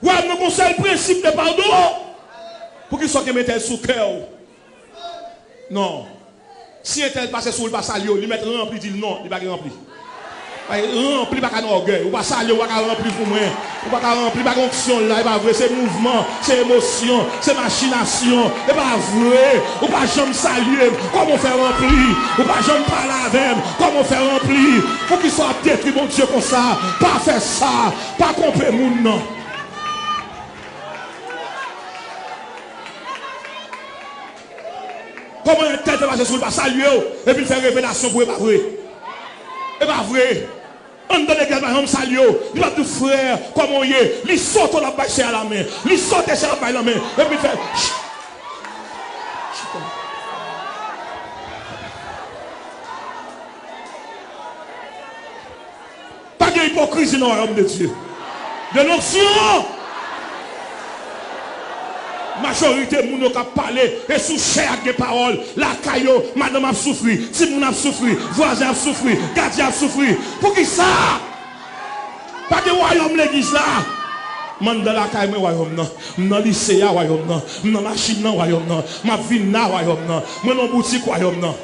Ouais, nous avons le principe de pardon. Pour qu'il soit qui mette sous cœur. Non. Si un tel passe sur le passage, il met rempli, dit non, il va pas rempli. Rempli pas qu'un orgueil. Ou pas saluer, ou pas rempli pour moi. Ou pas rempli pas fonction là, pas vrai, c'est mouvement, c'est émotion, c'est machination. C'est pas vrai. Ou pas jamais saluer, comment faire remplir. Ou pas jamais parler avec, comment faire remplir. Faut qu'il soit détruit mon Dieu comme ça. Pas faire ça, pas comprendre moun non. Comment un tête va passer sur le pas saluer et puis faire révélation pour pas vrai. Et pas vrai. On donne l'église par exemple saluer. Il va tout frère comment il est. Il saute la baisse à la main. Il saute à la main et puis faire pas d'hypocrisie dans le royaume de Dieu. De l'onction. Majorité de gens qui parlé et sous chair des paroles, la caillou, madame a souffert, si moun a souffert, voisin a souffert, gardien a souffert. Pour qui ça? Pas de royaume l'église là. Man dans la caille, royaume non. Dans le lycée, royaume non. Dans la machine, royaume non. Ma vie, royaume non. Moi dans boutique, royaume non.